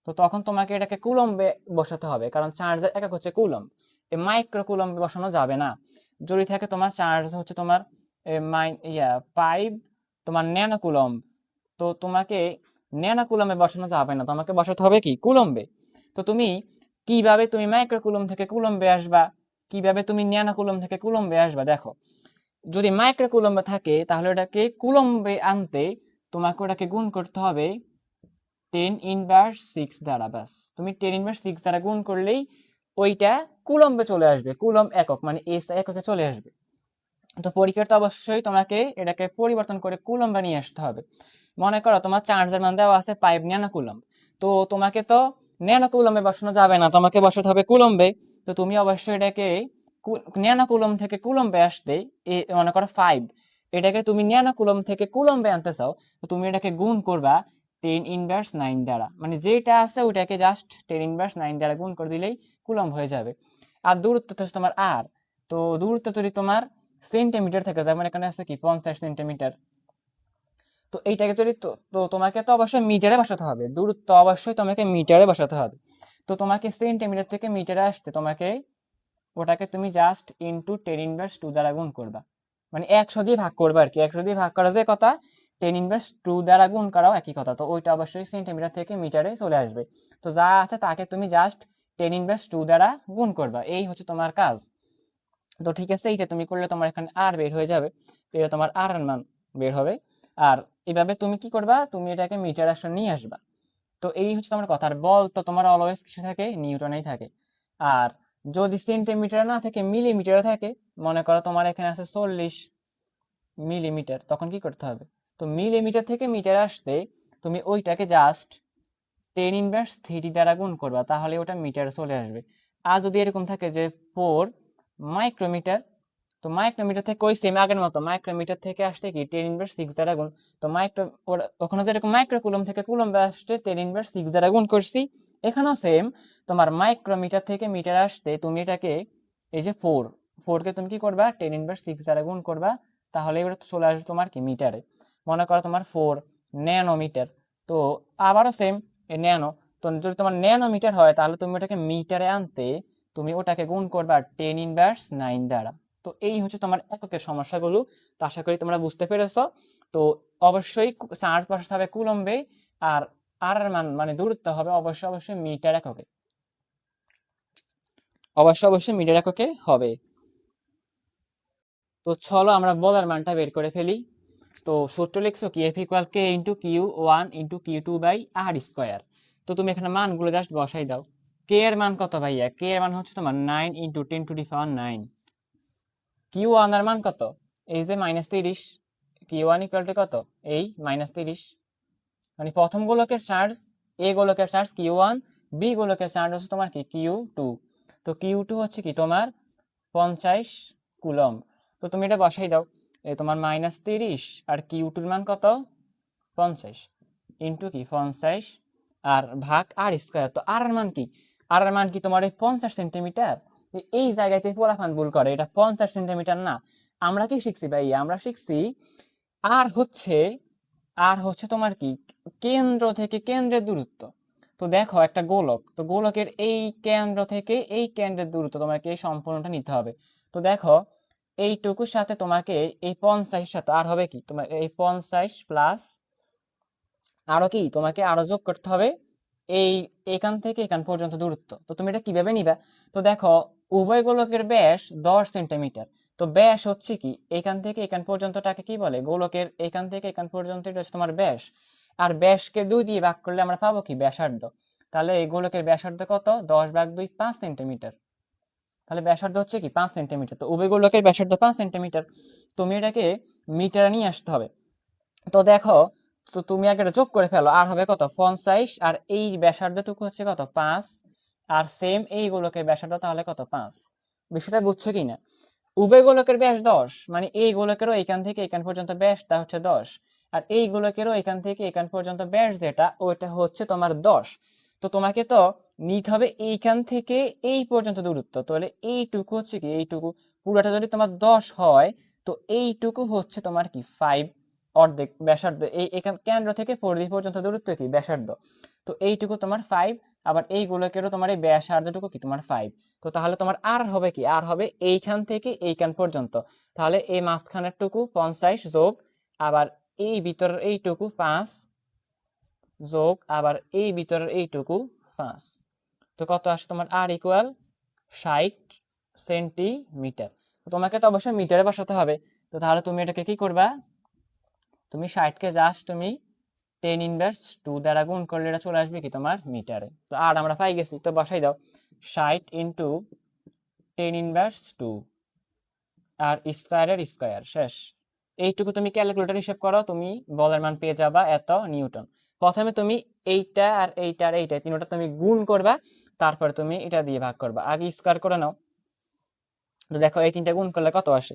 তো তখন তোমাকে এটাকে কুলম্বে বসাতে হবে, কারণ চার্জের একক হচ্ছে কুলম্ব। এই মাইক্রো কুলম্বে বসানো যাবে না। যদি থাকে তোমার চার্জ হচ্ছে তোমার 5 তোমার ন্যানো কুলম্ব, তো তোমাকে ন্যানো কুলম্বে বসানো যাবে না, তোমাকে বসাতে হবে কি কুলম্বে। তো তুমি কিভাবে তুমি মাইক্রো কুলম্ব থেকে কুলম্বে আসবা, কিভাবে তুমি ন্যানো কুলম্ব থেকে কুলম্বে আসবা? দেখো যদি মাইক্রো কুলম্বে থাকে তাহলে ওটাকে কুলম্বে আনতে তোমাকে ওটাকে গুণ করতে হবে 10⁻6 দ্বারা। ব্যাস তুমি 10⁻6 দ্বারা গুণ করলেই ওইটা কুলম্বে চলে আসবে, কুলম্ব একক মানে এস এককে চলে আসবে। তো পরীক্ষাটা অবশ্যই তোমাকে এটাকে পরিবর্তন করে কুলম্বে নিয়ে আসতে হবে। মনে করো তোমার চার্জের মান দেওয়া আছে 5 ন্যানো কুলম্ব, তো তোমাকে তো ন্যানো কুলম্বে বসানো যাবে না, তোমাকে বসাতে হবে কুলম্বে। তো তুমি অবশ্যই এটাকে ন্যানো কুলম্ব থেকে কুলম্বে আসতে, মনে করো 5, এটাকে তুমি ন্যানো কুলম্ব থেকে কুলম্বে আনতে চাও, তো তুমি এটাকে গুণ করবা 10⁻9 দ্বারা, মানে যেটা আছে ওইটাকে জাস্ট 10⁻9 দ্বারা গুণ করে দিলেই কুলম্ব হয়ে যাবে। আর দূরত্ব হচ্ছে তোমার আর, তো দূরত্ব যদি তোমার সেন্টিমিটার থেকে যায়, মানে এখানে আছে কি 50 সেন্টিমিটার, তো এইটাকে যদি তো তোমাকে তো অবশ্যই মিটারে বসাতে হবে, দূরত্ব অবশ্যই তোমাকে মিটারে বসাতে হবে। তো তোমাকে সেন্টিমিটার থেকে মিটারে আসতে তোমাকে ওটাকে তুমি জাস্ট ইন্টু 10⁻2 দ্বারা গুণ করবা, মানে 100 দিয়ে ভাগ করবা আর কি। 100 দিয়ে ভাগ করা যে কথা, 10⁻2 দ্বারা গুণ করাও একই কথা। তো ওইটা অবশ্যই সেন্টিমিটার থেকে মিটারে চলে আসবে। তো যা আছে তাকে তুমি জাস্ট 10 ইনভার্স 2 দ্বারা গুণ করবা, এই হচ্ছে তোমার কাজ। তো ঠিক আছে, এইটা তুমি করলে তোমার এখানে আর বের হয়ে যাবে, তো এটা তোমার আর এর মান বের হবে। আর এভাবে তুমি কি করবা, তুমি এটাকে মিটার আসলে নিয়ে আসবা। তো এই হচ্ছে তোমার কথা। আর বল তো তোমার অলওয়েজ কিসে থাকে, নিউটনেই থাকে। আর যদি সেন্টিমিটার না থাকে মিলিমিটারে থাকে, মনে করো তোমার এখানে আছে 40 মিলিমিটার, তখন কি করতে হবে, তো মিলিমিটার থেকে মিটার আসতে তুমি ওইটাকে জাস্ট 10 ইনভার্স 3 দ্বারা গুণ করবা, তাহলে ওটা মিটারে চলে আসবে। আর যদি এরকম থাকে যে 4 মাইক্রোমিটার, তো মাইক্রোমিটার থেকে ওই সেম আগের মতো মাইক্রোমিটার থেকে আসতে কি 10 ইনভার্স 6 দ্বারা গুণ। তো ওখানে যেরকম মাইক্রো কুলম থেকে কুলম্বে আসতে 10 ইনভার্স 6 দ্বারা গুণ করছি, এখানেও সেম তোমার মাইক্রোমিটার থেকে মিটার আসতে তুমি এটাকে এই যে 4কে তুমি কি করবা 10 ইনভার্স 6 দ্বারা গুণ করবা, তাহলে ওটা চলে আসবে তোমার কি মিটারে। মনে করো তোমার 4 ন্যানোমিটার, তো আবারও সেম এই ন্যানো, তো যদি তোমার ন্যানোমিটার হয় তাহলে তুমি ওটাকে মিটারে আনতে তুমি ওটাকে গুণ করবা 10 ইনভার্স 9 দ্বারা। তো এই হচ্ছে তোমার এককের সমস্যাগুলো। তো আশা করি তোমরা বুঝতে পেরেছো। তো অবশ্যই চার্জ বসাতে হবে কুলম্বে, আর আর এর মান মানে দূরত্ব হবে অবশ্যই অবশ্যই মিটার এককে, অবশ্যই অবশ্যই মিটার এককে হবে। তো চলো আমরা বলার মানটা বের করে ফেলি। তো সূত্র লিখছো কি F equal K into Q one into Q two by R square. তো তুমি এখানে মানগুলো জাস্ট বসাই দাও। কে এর মান কত ভাইয়া, কে এর মান হচ্ছে তোমার 9 ইন্টু 10⁻⁹। কিউ ওয়ান এর মান কত, এই যে -30, কিউ ওয়ান ইকুয়াল টু কত, এই -30, মানে প্রথম গোলকের চার্জ, এ গোলকের চার্জ কিউ ওয়ান, বি গোলকের চার্জ হচ্ছে তোমার কি কিউ টু। তো কিউ টু হচ্ছে কি তোমার 50 কুলম। তো তুমি এটা বসাই দাও, এই তোমার -30 আর কিউ টুর মান কত 50 ইন্টু কি 50 আর ভাগ আর স্কোয়ার। তো আর এর মান কি, আর এর মান কি তোমার এই 50 সেন্টিমিটার। এই জায়গাতে পোলাপান ভুল করে, এটা 50 সেন্টিমিটার না। আমরা কি শিখছি ভাই, আমরা শিখছি আর হচ্ছে, আর হচ্ছে তোমার কি কেন্দ্র থেকে কেন্দ্রের দূরত্ব। তো দেখো একটা গোলক, তো গোলকের এই কেন্দ্র থেকে এই কেন্দ্রের দূরত্ব তোমাকে এই সম্পূর্ণটা নিতে হবে। তো দেখো এইটুকুর সাথে তোমাকে এই 50 সাথে আর হবে কি তোমার এই 50 প্লাস আরো কি তোমাকে আরো যোগ করতে হবে এই এখান থেকে এখান পর্যন্ত দূরত্ব। তো তুমি এটা কিভাবে নিবা, তো দেখো উভয় গোলকের ব্যাস 10 সেন্টিমিটার। তো ব্যাস হচ্ছে কি এখান থেকে এখান পর্যন্তটাকে কি বলে, গোলকের এখান থেকে এখান পর্যন্ত এটা হচ্ছে তোমার ব্যাস। আর ব্যাসকে 2 দিয়ে ভাগ করলে আমরা পাবো কি ব্যাসার্ধ। তাহলে এই গোলকের ব্যাসার্ধ কত, 10/2 5 সেন্টিমিটার। তাহলে ব্যাসার্ধ হচ্ছে কি 5 সেন্টিমিটার। তো উভয় গোলকের ব্যাসার্ধ 5 সেন্টিমিটার, তুমি এটাকে মিটারে নিয়ে আসতে হবে। তো দেখো, তো তুমি আগে যোগ করে ফেলো, আর হবে কত 50 আর এই ব্যাসার্ধটুকু হচ্ছে কত 5, আর সেম এই গোলকের ব্যাসার্ধ তাহলে কত 5। বিষয়টা বুঝছো কি না, উভয় গোলকের ব্যাস 10, মানে এই গোলকেরও এখান থেকে এখান পর্যন্ত ব্যাসটা হচ্ছে 10, আর এই গোলকেরও এখান থেকে এখান পর্যন্ত ব্যাস যেটা ওইটা হচ্ছে তোমার 10। তো তোমাকে তো নিতে হবে এইখান থেকে এই পর্যন্ত দূরত্ব, তাহলে এইটুকু হচ্ছে কি এইটুকু পুরোটা যদি তোমার 10 হয়, তো এইটুকু হচ্ছে তোমার কি 5 অর্ধেক ব্যাসার্ধ, এই এখান কেন্দ্র থেকে পরিধি পর্যন্ত দূরত্ব কি ব্যাসার্ধ। তো এইটুকু তোমার 5, আবার এই গোলকেরও তোমার এই ব্যাসার্ধটুকু কি তোমার 5। তো তাহলে তোমার আর হবে কি, আর হবে এইখান থেকে এইখান পর্যন্ত। তাহলে এই মাঝখানের টুকু 50 যোগ আবার এই ভিতরের এইটুকু 5 যোগ আবার এই ভিতরের এইটুকু 5, তো কত আসে তোমার আর ইকুয়াল 60 সেন্টিমিটার। তোমাকে তো অবশ্যই মিটারে বসাতে হবে। তো তাহলে তুমি এটাকে কি করবা, তুমি 60কে জাস্ট তুমি 10 ইনভার্স 2 দ্বারা গুণ করলে এটা চলে আসবে কি তোমার মিটারে। তো আর আমরা পাই গেছি, তো বসাই দাও 60 ইন্টু 10 ইনভার্স 2 আর স্কোয়ারের স্কোয়ার শেষ। এইটুকু তুমি ক্যালকুলেটর হিসেব করো, তুমি বলের মান পেয়ে যাবা এত নিউটন। প্রথমে তুমি এইটা আর এইটা আর এইটা তিনটা তুমি গুণ করবা, তারপরে তুমি এটা দিয়ে ভাগ করবা, আগে স্কোয়ার করে নাও। তো দেখো এই তিনটা গুণ করলে কত আসে,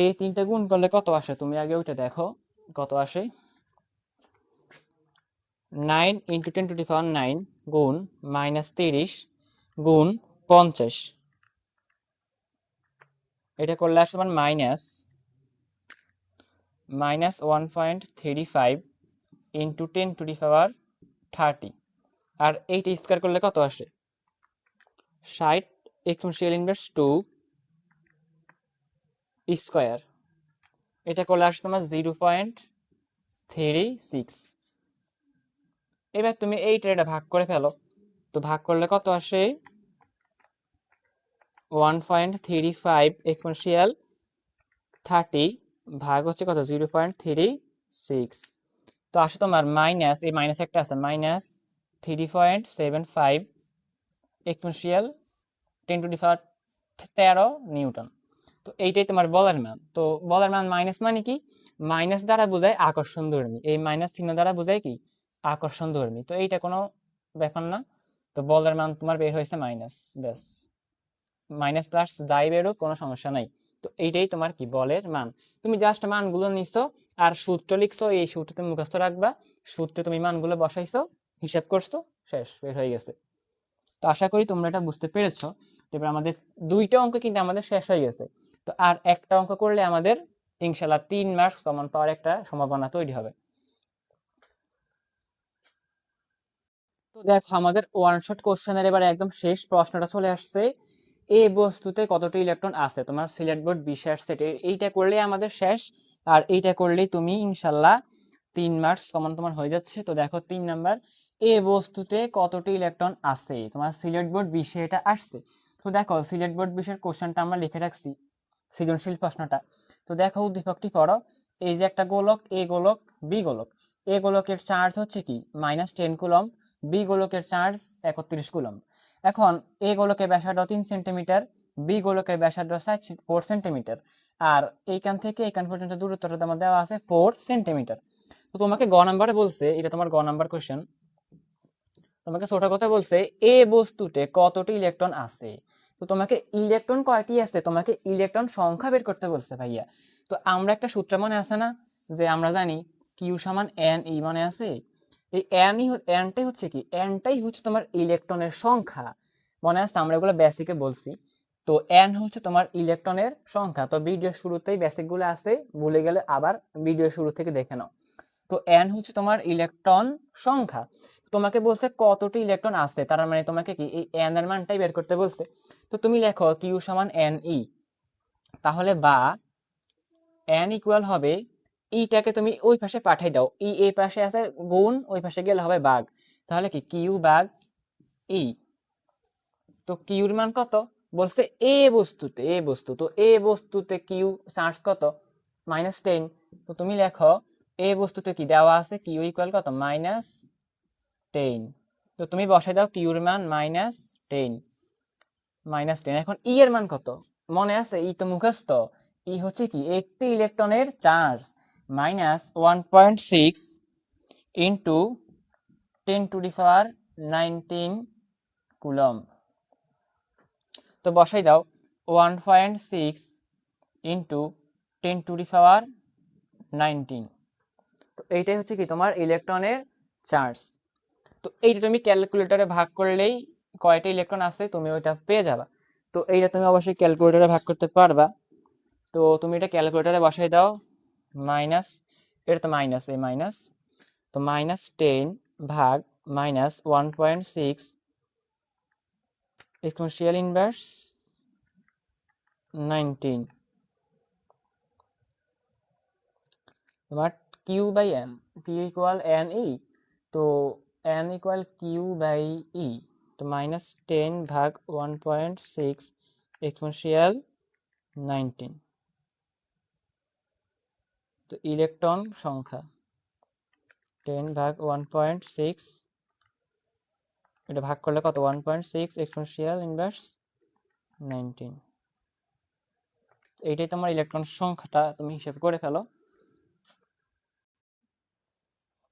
এই তিনটা গুণ করলে কত আসে তুমি আগে ওইটা দেখো কত আসে। 9 ইন্টু 10⁹ গুণ -30 গুণ 50, এটা করলে আসে তোমার -1.35 ইন্টু 10⁻30, আর এইটা স্কোয়ার করলে কত আসে 60 এক্সপোনেনশিয়াল ইনভার্স 2 স্কোয়ার, এটা করলে আসে তোমার 0.36। এবার তুমি এইটা এটা ভাগ করে ফেলো, তো ভাগ করলে কত আসে 1.35 এক্সপোনেনশিয়াল 30 ভাগ হচ্ছে কত 0.36, তো আসে তোমার মাইনাস, এই মাইনাস একটা আছে, মাইনাস 3.75 এক্সপোনেনশিয়াল 10⁻13 নিউটন। তো এইটাই তোমার বলের মান। তো বলের মান মাইনাস মানে কি, মাইনাস দ্বারা বোঝায় আকর্ষণ ধর্মী, এই মাইনাস চিহ্ন দ্বারা বোঝায় কি আকর্ষণ ধর্মী। তো এইটা কোনো ব্যাপার না। তো বলের মান তোমার বের হয়েছে মাইনাস, ব্যাস, মাইনাস প্লাস যাই বেরো কোনো সমস্যা নাই। তো এইটাই তোমার কি বলের মান। তুমি জাস্ট মানগুলো নিছো আর সূত্র লিখছো, এই সূত্র তুমি মুখস্থ রাখবা, সূত্রে তুমি মানগুলো বসাইছো, হিসাব করছো, শেষ, বের হয়ে গেছে। তো আশা করি তোমরা এটা বুঝতে পেরেছো। এবার আমাদের দুইটা অঙ্ক কিন্তু আমাদের শেষ হয়ে গেছে। তো আর একটা অঙ্ক করলে আমাদের ইনশাল্লাহ 3 মার্কস কমন পাওয়ার একটা সম্ভাবনা তৈরি হবে। তো দেখো আমাদের ওয়ান শট কোশ্চেনের এবার একদম শেষ প্রশ্নটা চলে আসছে। এই বস্তুতে কতটি ইলেকট্রন আছে, তোমার সিলেট বোর্ড বিশেষ সেটে, এইটা করলে আমাদের শেষ। আর এইটা করলেই তুমি ইনশাল্লাহ 3 মার্কস কমন তোমার হয়ে যাচ্ছে। তো দেখো 3 নাম্বার, এ বস্তুতে কতটি ইলেকট্রন আছে, তোমার সিলেট বোর্ড বিষয়ে এটা আসছে। তো দেখো সিলেট বোর্ড বিষয়ের কোশ্চেনটা আমরা লিখে রাখছি, সৃজনশীল প্রশ্নটা। তো দেখো উদ্দীপকটি পড়ো। এই যে একটা গোলক, এ গোলক, বি গোলক। এ গোলকের চার্জ হচ্ছে কি -10 কুলম্ব, বি গোলকের চার্জ 31 কুলম্ব। এখন এ গোলকের ব্যাসার্ধ 3 সেন্টিমিটার, বি গোলকের ব্যাসার্ধ 4 সেন্টিমিটার, আর এইখান থেকে এখান পর্যন্ত দূরত্বটা তোমার দেওয়া আছে 4 সেন্টিমিটার। তো তোমাকে গ নাম্বারে বলছে, এটা তোমার গ নাম্বার কোশ্চেন, তোমাকে ছোট কথা বলছে এ বস্তুতে কতটি ইলেকট্রন আছে। তো তোমাকে ইলেকট্রন কয়টি আছে, তোমাকে ইলেকট্রন সংখ্যা বের করতে বলছে ভাইয়া। তো আমরা একটা সূত্র মনে আছে না, যে আমরা জানি কিউ সমান এন ই, মনে আছে? এই এনটাই হচ্ছে কি, এনটাই হচ্ছে তোমার ইলেকট্রনের সংখ্যা, মনে আছে? আমরা এগুলো বেসিকে বলছি। তো এন হচ্ছে তোমার ইলেকট্রনের সংখ্যা। তো ভিডিও শুরুতেই বেসিক গুলো আছে, ভুলে গেলে আবার ভিডিও শুরু থেকে দেখে নাও। তো এন হচ্ছে তোমার ইলেকট্রন সংখ্যা। তোমাকে বলছে কতটি ইলেকট্রন আছে, তার মানে তোমাকে কি এই এন এর মানটাই বের করতে বলছে। তো তুমি লেখো কিউ সমান এন ই, তাহলে বা এন ইকুয়াল হবে, ইটাকে তুমি ওই পাশে পাঠাই দাও, ই এই পাশে আছে গুণ, ওই পাশে গেলে হবে ভাগ, তাহলে কি কিউ ভাগ ই। তো কিউর মান কত বলছে, এ বস্তুতে কিউ চার্জ কত -10। তো তুমি লেখো এ বস্তুতে কি দেওয়া আছে, কিউ ইকুয়াল কত -10। তো তুমি বসাই দাও কিউর মান -10। এখন ই এর মান কত মনে আছে, ই তো মুখস্থ। ই হচ্ছে কি একটি ইলেকট্রনের চার্জ, -1.6 ইন্টু 10⁻19 কুলম্ব। তো বসাই দাও 1.6 ইন্টু 10⁻19। তো এইটাই হচ্ছে কি তোমার ইলেকট্রনের চার্জ। তো এইটা তুমি ক্যালকুলেটরে ভাগ করলেই কয়টা ইলেকট্রন আছে তুমি ওইটা পেয়ে যাবা। তো এইটা তুমি অবশ্যই ক্যালকুলেটরে ভাগ করতে পারবা। তো তুমি এটা ক্যালকুলেটরে বসাই দাও, মাইনাস, এটা তো মাইনাস, এই মাইনাস, তো -10 ভাগ -1.6 এক্সপোনেনশিয়াল ইনভার্স 19, তোমার Q by N, Q equal N E, তো N equal Q by E. তো -10 ভাগ 1.6 এক্সপোনেনশিয়াল 19। তো ইলেকট্রন সংখ্যা 10 ভাগ 1.6, এটা ভাগ করলে কত 1.6 এক্সপোনেনশিয়াল ইনভার্স 19। এইটাই তোমার ইলেকট্রন সংখ্যাটা, তুমি হিসাব করে ফেলো।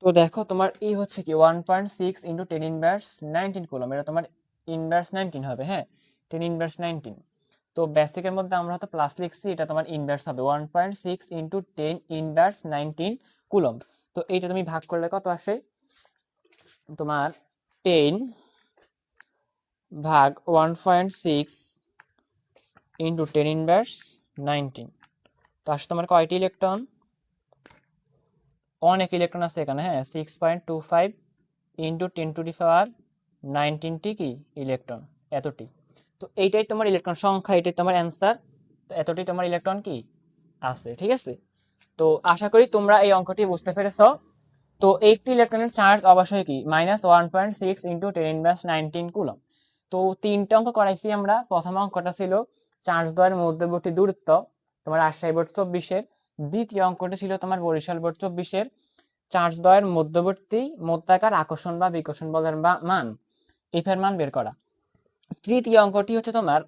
তো দেখো তোমার ই হচ্ছে কি 1.6 ইন্টু 10⁻19 কুলম্ব, এটা তোমার ইনভার্স 19 হবে, হ্যাঁ 10⁻19। তো বেসিকের মধ্যে আমরা হয়তো প্লাস লিখছি, এটা তোমার ইনভার্স হবে 1.6 ইন্টু 10⁻19 কুলম্ব। তো এইটা তুমি ভাগ করলে কত আসে, তোমার 10 ভাগ 1.6 ইন্টু 10⁻19। তো আসলে তোমার কয়টি ইলেকট্রন, অনেক ইলেকট্রন আছে এখানে, হ্যাঁ 6.25 ইন্টু 10⁻19টি কি ইলেকট্রন, এতটি। তো এইটাই তোমার ইলেকট্রন সংখ্যা, এটাই তোমার অ্যান্সার। তো এতটি তোমার ইলেকট্রন কি আছে, ঠিক আছে। তো আশা করি তোমরা এই অঙ্কটি বুঝতে পেরেছ। তো একটি ইলেকট্রনের চার্জ অবশ্যই কি -1.6 ইন্টু 10⁻19 কুলম্ব। তো 3টা অঙ্ক করাইছি আমরা। প্রথম অঙ্কটা ছিল চার্জ দ্বয়ের মধ্যবর্তী দূরত্ব তোমার রাজশাহী বোর্ড 24-এর। দ্বিতীয় অঙ্কটা ছিল তোমার বরিশাল বোর্ড 24-এর চার্জ দ্বয়ের মধ্যবর্তী মধ্যাকার আকর্ষণ বা বিকর্ষণ বলের মান, এফ এর মান বের করা। তৃতীয় অঙ্কটি হচ্ছে তোমার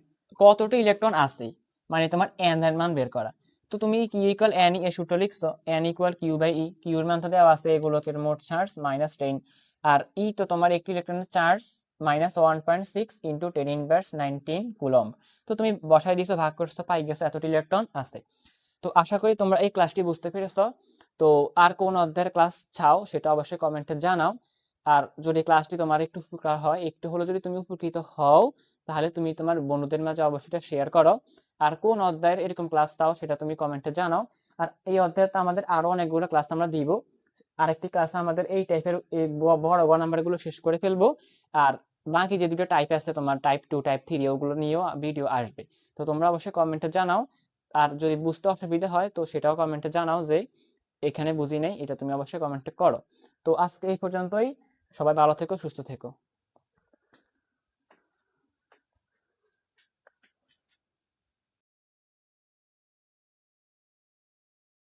কতটি ইলেকট্রন আছে, মানে তোমার এন এর মান বের করা। তো তুমি কিউ ইকুয়াল এন এ সূত্র লিখছো, এন ইকুয়াল কিউ বাই ই, কিউর মান তো দেওয়া আছে এগুলোকে মোট চার্জ -10, আর ই তো তোমার একটি ইলেকট্রনের চার্জ -1.6 ইন্টু 10⁻19 কুলম্ব। তো তুমি বসাই দিছো, ভাগ করছো, পাই গেছো এতটি ইলেকট্রন আছে। তো আশা করি তোমরা এই ক্লাসটি বুঝতে পেরেছো। তো আর কোন অধ্যায়ের ক্লাস চাও সেটা অবশ্যই কমেন্টে জানাও। আর যদি ক্লাসটি তোমার একটু উপকার হয়, একটু হলো যদি তুমি উপকৃত হও, তাহলে তুমি তোমার বন্ধুদের মাঝে অবশ্যই এটা শেয়ার করো। আর কোন অধ্যায়ের এরকম ক্লাস চাও সেটা তুমি কমেন্টে জানাও। আর এই অধ্যায়ে আমাদের আরো অনেকগুলো ক্লাস আমরা দিব। আরেকটি ক্লাসে আমাদের এই টাইপের বড় বড় নাম্বারগুলো শেষ করে ফেলবো। আর বাকি যে দুটো টাইপ আছে তোমার টাইপ 2 টাইপ 3 ওগুলো নিয়েও ভিডিও আসবে। তো তোমরা অবশ্যই কমেন্টে জানাও। আর যদি বুঝতে অসুবিধা হয় তো সেটাও কমেন্টে জানাও যে এখানে বুঝি নাই, এটা তুমি অবশ্যই কমেন্টে করো। তো আজকে এই পর্যন্তই। সবাই ভালো থেকো, সুস্থ থেকো।